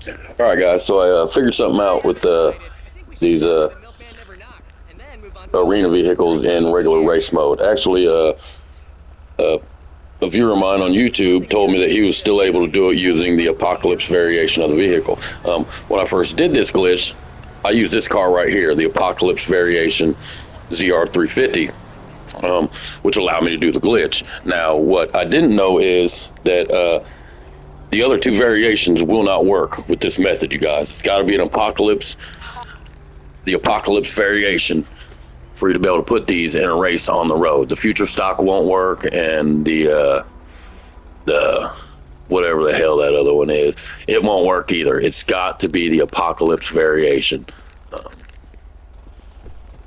All right, guys. So I figured something out with these arena vehicles in regular race mode. Actually, uh, a viewer of mine on YouTube told me that he was still able to do it using the Apocalypse variation of the vehicle. When I first did this glitch, I used this car right here, the Apocalypse variation ZR350, which allowed me to do the glitch. Now, what I didn't know is that the other two variations will not work with this method, you guys. It's got to be an Apocalypse, the Apocalypse variation for you to be able to put these in a race on the road. The future stock won't work, and the whatever the hell that other one is, it won't work either. It's got to be the Apocalypse variation. Um,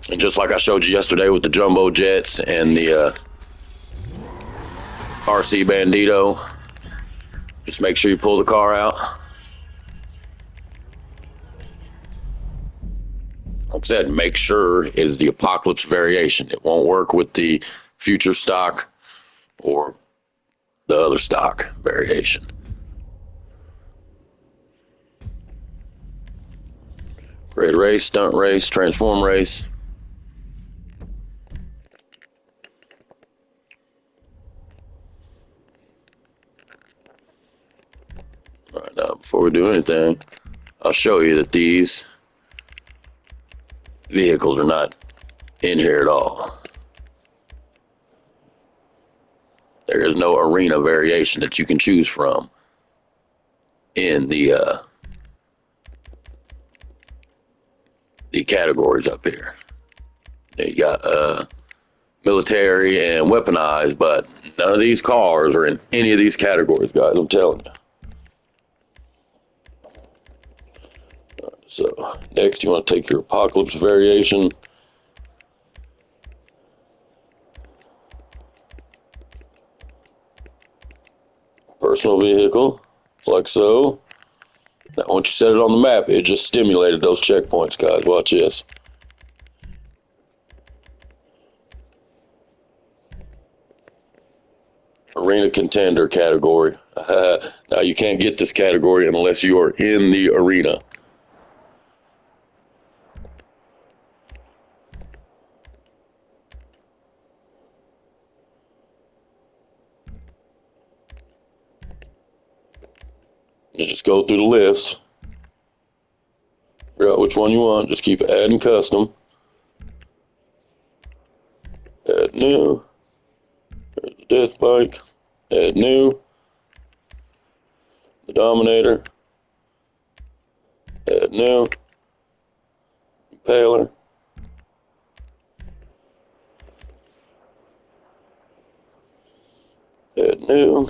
and just like I showed you yesterday with the jumbo jets and the RC Bandito, just make sure you pull the car out. Like I said, make sure it is the Apocalypse variation. It won't work with the future stock or the other stock variation. Grid race, stunt race, transform race. All right, now before we do anything, I'll show you that these vehicles are not in here at all. There is no arena variation that you can choose from in the categories up here. You got military and weaponized, but none of these cars are in any of these categories, guys. I'm telling you. So next, you want to take your Apocalypse variation. Personal vehicle, like so. Now, once you set it on the map, it just stimulated those checkpoints, guys. Watch this. Arena contender category. Now, you can't get this category unless you are in the arena. You just go through the list. Figure out which one you want. Just keep adding custom. Add new. There's the death bike. Add new. The Dominator. Add new. Impaler. Add new.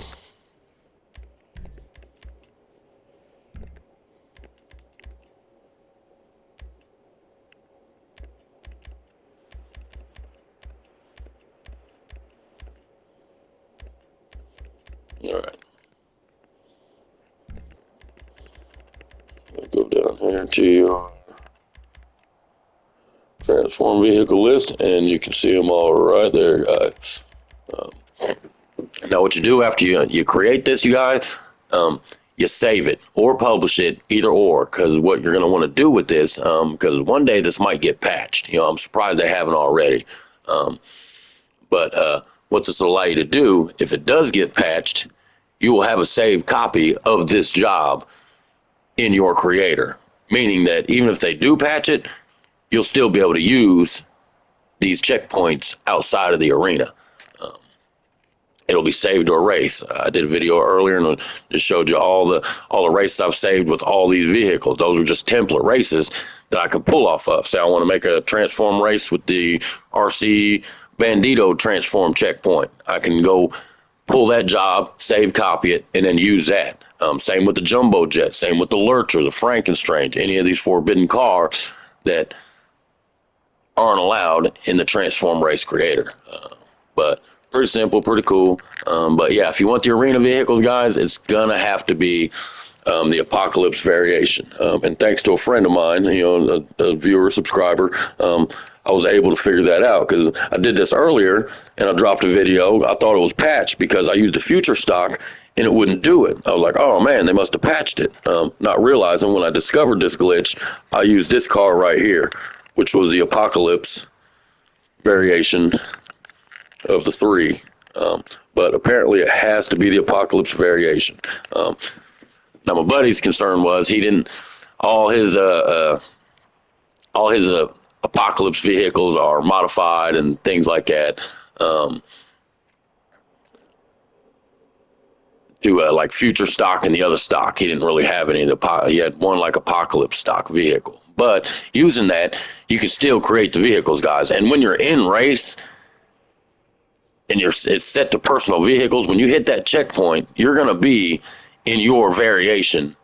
All right. Go down here to your transform vehicle list, and you can see them all right there, guys. Now, what you do after you create this, you guys, you save it or publish it, either or, because what you're going to want to do with this, because one day this might get patched. I'm surprised they haven't already. But what this will allow you to do, if it does get patched, you will have a saved copy of this job in your creator, meaning that even if they do patch it, you'll still be able to use these checkpoints outside of the arena. It'll be saved to a race. I did a video earlier and it showed you all the races I've saved with all these vehicles. Those are just template races that I could pull off of. Say I want to make a transform race with the RC Bandito transform checkpoint. I can go pull that job, save, copy it, and then use that. Same with the jumbo jet. Same with the Lurcher, the Frankenstein, any of these forbidden cars that aren't allowed in the transform race creator. But pretty simple, pretty cool. But yeah, if you want the arena vehicles, guys, it's gonna have to be the Apocalypse variation. And thanks to a friend of mine, a viewer, subscriber, I was able to figure that out because I did this earlier and I dropped a video. I thought it was patched because I used the future stock and it wouldn't do it. I was like, oh man, they must have patched it. Not realizing when I discovered this glitch, I used this car right here, which was the Apocalypse variation of the three. But apparently it has to be the Apocalypse variation. Now my buddy's concern was he didn't all his Apocalypse vehicles are modified and things like that. Um, do like future stock and the other stock. He didn't really have any of the. He had one like Apocalypse stock vehicle, but using that, you can still create the vehicles, guys. And when you're in race and it's set to personal vehicles, when you hit that checkpoint, you're gonna be in your variation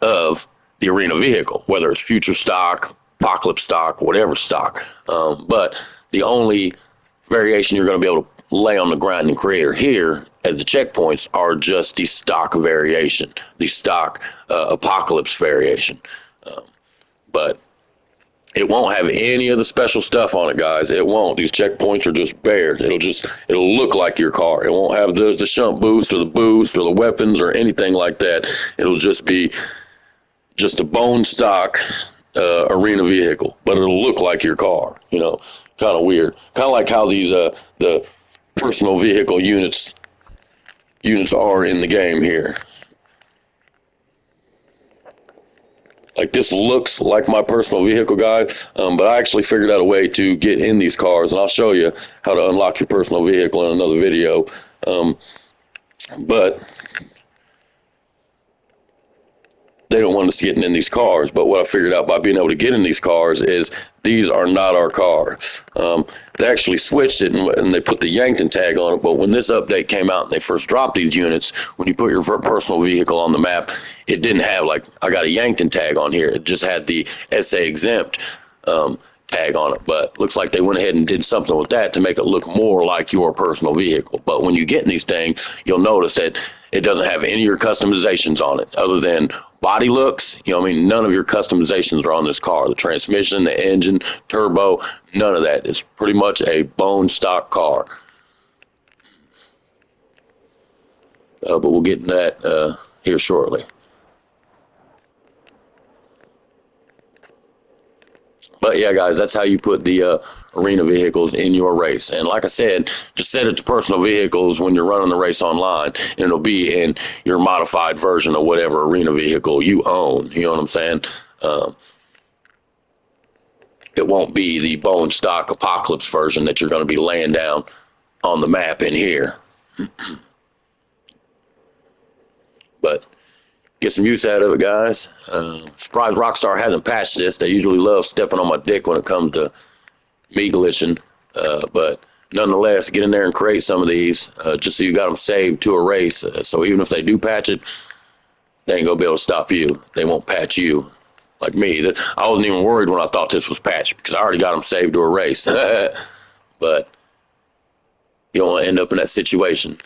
of the arena vehicle, whether it's future stock, Apocalypse stock, whatever stock. But the only variation you're going to be able to lay on the ground and creator here as the checkpoints are just the stock variation, the stock Apocalypse variation. But it won't have any of the special stuff on it, guys. It won't. These checkpoints are just bare. It'll look like your car. It won't have the shunt boost or the boost or the weapons or anything like that. It'll just be just a bone stock arena vehicle, but it'll look like your car. You know, kind of weird. Kind of like how these the personal vehicle units are in the game here. Like this looks like my personal vehicle, guys, but I actually figured out a way to get in these cars, and I'll show you how to unlock your personal vehicle in another video. But they don't want us getting in these cars. But what I figured out by being able to get in these cars is these are not our cars. They actually switched it and they put the Yankton tag on it. But when this update came out and they first dropped these units, when you put your personal vehicle on the map, it didn't have like, I got a Yankton tag on here. It just had the SA exempt tag on it. But looks like they went ahead and did something with that to make it look more like your personal vehicle. But when you get in these things, you'll notice that it doesn't have any of your customizations on it other than body looks. You know, I mean, none of your customizations are on this car. The transmission, the engine, turbo, none of that. It's pretty much a bone stock car. But we'll get into that here shortly. But yeah, guys, that's how you put the arena vehicles in your race. And like I said, just set it to personal vehicles when you're running the race online, and it'll be in your modified version of whatever arena vehicle you own. You know what I'm saying? It won't be the bone stock Apocalypse version that you're going to be laying down on the map in here. But get some use out of it, guys. Surprised Rockstar hasn't patched this. They usually love stepping on my dick when it comes to me glitching. But nonetheless, get in there and create some of these just so you got them saved to a race. So even if they do patch it, they ain't going to be able to stop you. They won't patch you. Like me, I wasn't even worried when I thought this was patched because I already got them saved to a race. But you don't want to end up in that situation.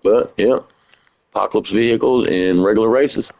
But yeah, Apocalypse vehicles in regular races.